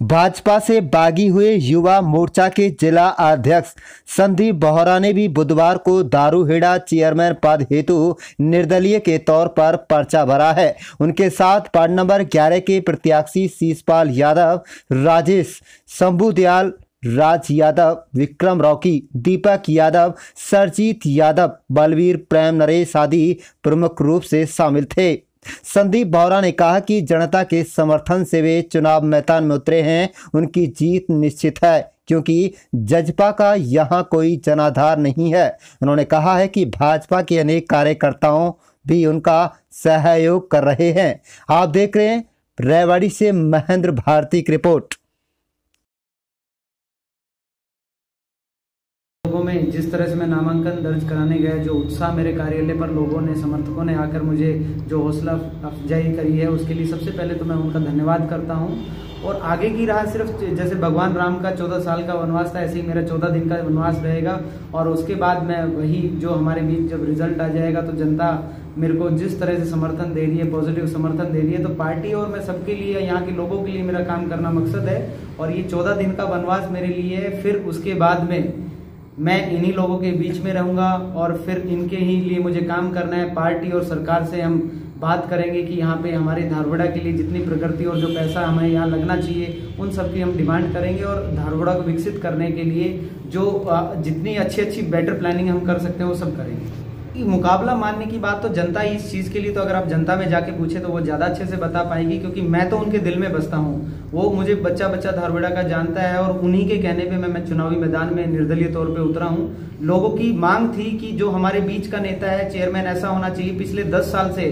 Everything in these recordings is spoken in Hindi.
भाजपा से बागी हुए युवा मोर्चा के जिला अध्यक्ष संदीप बोहरा ने भी बुधवार को दारूहेड़ा चेयरमैन पद हेतु निर्दलीय के तौर पर पर्चा भरा है। उनके साथ वार्ड नंबर 11 के प्रत्याशी शीशपाल यादव, राजेश शंभुदयाल, राज यादव, विक्रम रॉकी, दीपक यादव, सरजीत यादव, बलवीर प्रेम नरेश आदि प्रमुख रूप से शामिल थे। संदीप बोहरा ने कहा कि जनता के समर्थन से वे चुनाव मैदान में उतरे हैं। उनकी जीत निश्चित है क्योंकि जजपा का यहां कोई जनाधार नहीं है। उन्होंने कहा है कि भाजपा के अनेक कार्यकर्ताओं भी उनका सहयोग कर रहे हैं। आप देख रहे हैं रेवाड़ी से महेंद्र भारती की रिपोर्ट। लोगों में जिस तरह से मैं नामांकन दर्ज कराने गया, जो उत्साह मेरे कार्यालय पर लोगों ने, समर्थकों ने आकर मुझे जो हौसला अफजाई करी है, उसके लिए सबसे पहले तो मैं उनका धन्यवाद करता हूं। और आगे की राह सिर्फ जैसे भगवान राम का 14 साल का वनवास था, ऐसे ही मेरा 14 दिन का वनवास रहेगा। और उसके बाद मैं वही जो हमारे बीच जब रिजल्ट आ जाएगा तो जनता मेरे को जिस तरह से समर्थन दे रही है, पॉजिटिव समर्थन दे रही है, तो पार्टी और मैं सबके लिए, यहाँ के लोगों के लिए मेरा काम करना मकसद है। और ये 14 दिन का वनवास मेरे लिए है। फिर उसके बाद में मैं इन्हीं लोगों के बीच में रहूंगा और फिर इनके ही लिए मुझे काम करना है। पार्टी और सरकार से हम बात करेंगे कि यहाँ पे हमारे धारवाड़ा के लिए जितनी प्रगति और जो पैसा हमें यहाँ लगना चाहिए, उन सब की हम डिमांड करेंगे। और धारवाड़ा को विकसित करने के लिए जो जितनी अच्छी बेटर प्लानिंग हम कर सकते हैं वो सब करेंगे। मुकाबला मानने की बात तो जनता ही इस चीज़ के लिए, तो अगर आप जनता में जाके पूछे तो वो ज़्यादा अच्छे से बता पाएगी, क्योंकि मैं तो उनके दिल में बसता हूँ। वो मुझे बच्चा धारवाड़ा का जानता है और उन्हीं के कहने पे मैं चुनावी मैदान में निर्दलीय तौर पे उतरा हूँ। लोगों की मांग थी कि जो हमारे बीच का नेता है, चेयरमैन ऐसा होना चाहिए। पिछले 10 साल से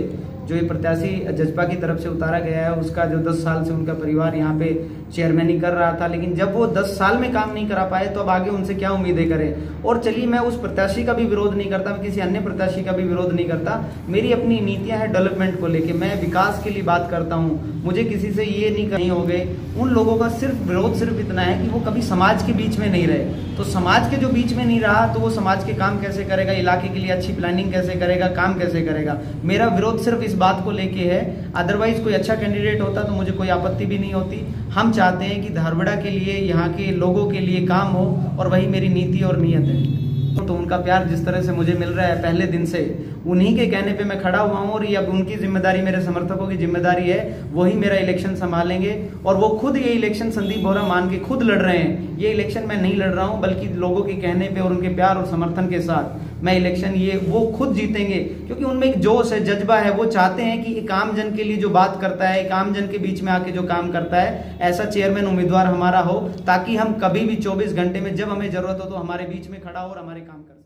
जो ये प्रत्याशी जजपा की तरफ से उतारा गया है, उसका जो 10 साल से उनका परिवार यहाँ पे चेयरमैन कर रहा था, लेकिन जब वो 10 साल में काम नहीं करा पाए तो अब आगे उनसे क्या उम्मीदें करें। और चलिए, मैं उस प्रत्याशी का भी विरोध नहीं करता, मैं किसी अन्य प्रत्याशी का भी विरोध नहीं करता। मेरी अपनी नीतियां हैं डेवलपमेंट को लेके, मैं विकास के लिए बात करता हूँ। मुझे किसी से ये नहीं हो गए। उन लोगों का सिर्फ विरोध सिर्फ इतना है कि वो कभी समाज के बीच में नहीं रहे। तो समाज के जो बीच में नहीं रहा तो वो समाज के काम कैसे करेगा, इलाके के लिए अच्छी प्लानिंग कैसे करेगा, काम कैसे करेगा। मेरा विरोध सिर्फ इस बात को लेके है। अदरवाइज कोई अच्छा कैंडिडेट होता तो मुझे कोई आपत्ति भी नहीं होती। हम चाहते हैं कि धारवाड़ा के लिए, यहाँ के लोगों के लिए काम हो, और वही मेरी नीति और नीयत है। तो उनका प्यार जिस तरह से मुझे मिल रहा है पहले दिन से, उन्हीं के कहने पे मैं खड़ा हुआ हूँ। और ये अब उनकी जिम्मेदारी, मेरे समर्थकों की जिम्मेदारी है, वही मेरा इलेक्शन संभालेंगे। और वो खुद ये इलेक्शन संदीप बोहरा मान के खुद लड़ रहे हैं। ये इलेक्शन मैं नहीं लड़ रहा हूँ, बल्कि लोगों के कहने पे और उनके प्यार और समर्थन के साथ मैं इलेक्शन ये वो खुद जीतेंगे, क्योंकि उनमें एक जोश है, जज्बा है। वो चाहते हैं कि एक आम जन के लिए जो बात करता है, एक आम जन के बीच में आके जो काम करता है, ऐसा चेयरमैन उम्मीदवार हमारा हो, ताकि हम कभी भी 24 घंटे में जब हमें जरूरत हो तो हमारे बीच में खड़ा हो और हमारे काम कर सके।